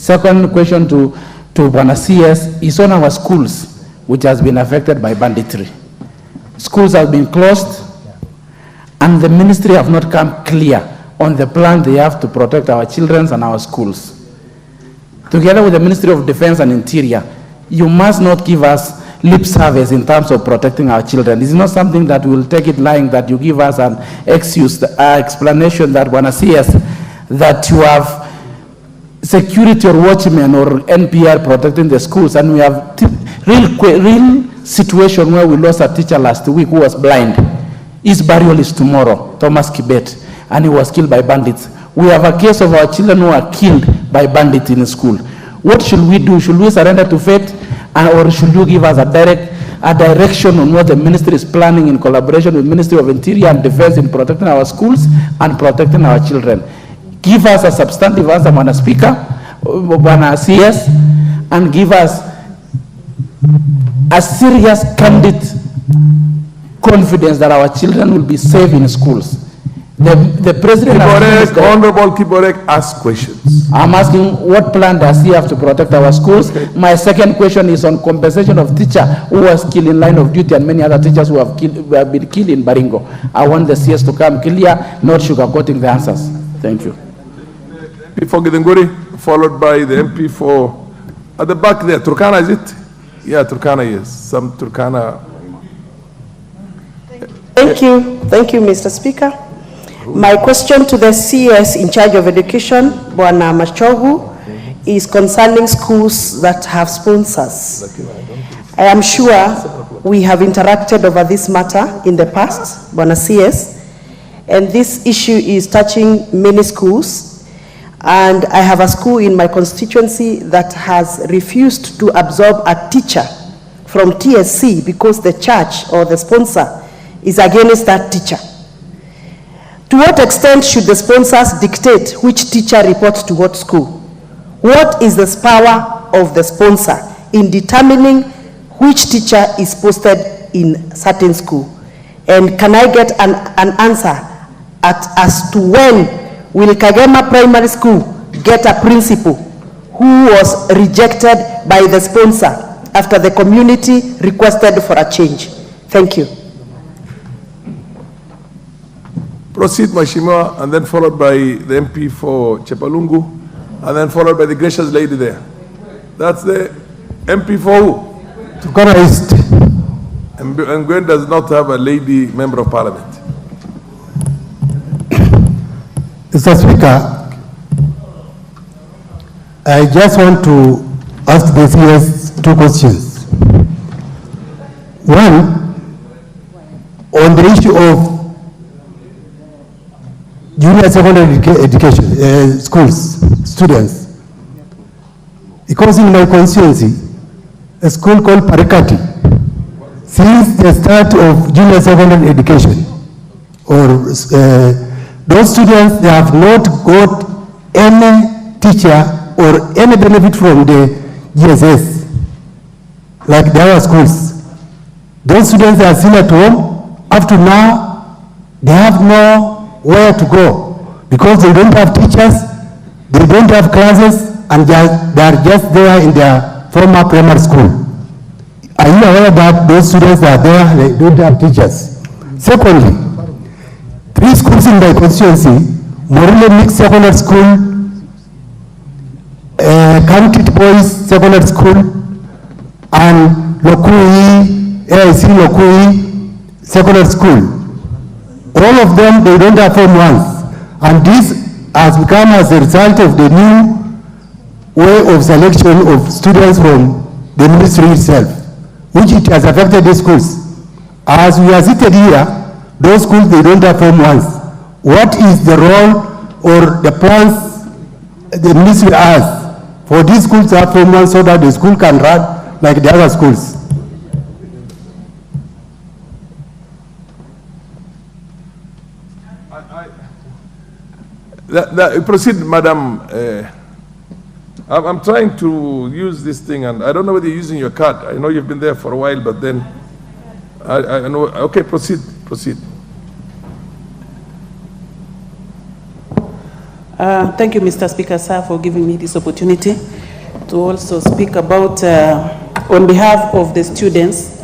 Second question to Bwana CS is on our schools, which has been affected by banditry. Schools have been closed, and the ministry have not come clear on the plan they have to protect our children and our schools. Together with the Ministry of Defense and Interior, you must not give us lip service in terms of protecting our children. This is not something that we will take it lying, that you give us an excuse, explanation that Bwana CS, that you have security or watchmen or NPR protecting the schools, and we have real situation where we lost a teacher last week who was blind. His burial is tomorrow, Thomas Kibet, and he was killed by bandits. We have a case of our children who are killed by bandits in school. What should we do? Should we surrender to fate, or should you give us a direction on what the ministry is planning in collaboration with Ministry of Interior and Defense in protecting our schools and protecting our children? Give us a substantive answer, Bwana Speaker, Bwana CS, and give us a serious, candid confidence that our children will be safe in schools. The president... Honorable Kiborek, ask questions. I'm asking what plan does he have to protect our schools? Okay. My second question is on compensation of teacher who was killed in line of duty and many other teachers who have been killed in Baringo. I want the CS to come clear, not sugarcoating the answers. Thank you. Before Githunguri, followed by the MP for... At the back there, Turkana, is it? Yeah, Turkana, yes. Some Turkana... Thank you, Mr. Speaker. My question to the CS in charge of education, Bwana MACHOGU, is concerning schools that have sponsors. I am sure we have interacted over this matter in the past, Bwana CS, and this issue is touching many schools. And I have a school in my constituency that has refused to absorb a teacher from TSC because the church or the sponsor is against that teacher. To what extent should the sponsors dictate which teacher reports to what school? What is the power of the sponsor in determining which teacher is posted in certain school? And can I get an answer as to when will Kagema Primary School get a principal who was rejected by the sponsor after the community requested for a change? Thank you. Proceed, Mheshimiwa, and then followed by the MP for Chepalungu, and then followed by the gracious lady there. That's the MP for who? Turkana East. And Gwen does not have a lady member of parliament. Mr. Speaker, I just want to ask the CS two questions. One, on the issue of junior secondary education, schools, students. Because in my constituency, a school called Parikati, since the start of junior secondary education, or those students, they have not got any teacher or any benefit from the GSS, like the other schools. Those students are still at home. Up to now, they have no where to go because they don't have teachers, they don't have classes, and they are just there in their former primary school. Are you aware that those students are there, they don't have teachers? Secondly, 3 schools in my constituency, Morule Mixed Secondary School, County Boys Secondary School, and Lokui, AIC Lokui Secondary School. All of them, they don't have Form 1s. And this has become as a result of the new way of selection of students from the ministry itself, which it has affected the schools. As we are seated here, those schools, they don't have Form 1s. What is the role or the plans the ministry has for these schools to have Form 1 so that the school can run like the other schools? Proceed, Madam. I'm trying to use this thing, and I don't know whether you're using your card. I know you've been there for a while, but then I know. Okay, proceed. Thank you, Mr. Speaker, sir, for giving me this opportunity to also speak about, on behalf of the students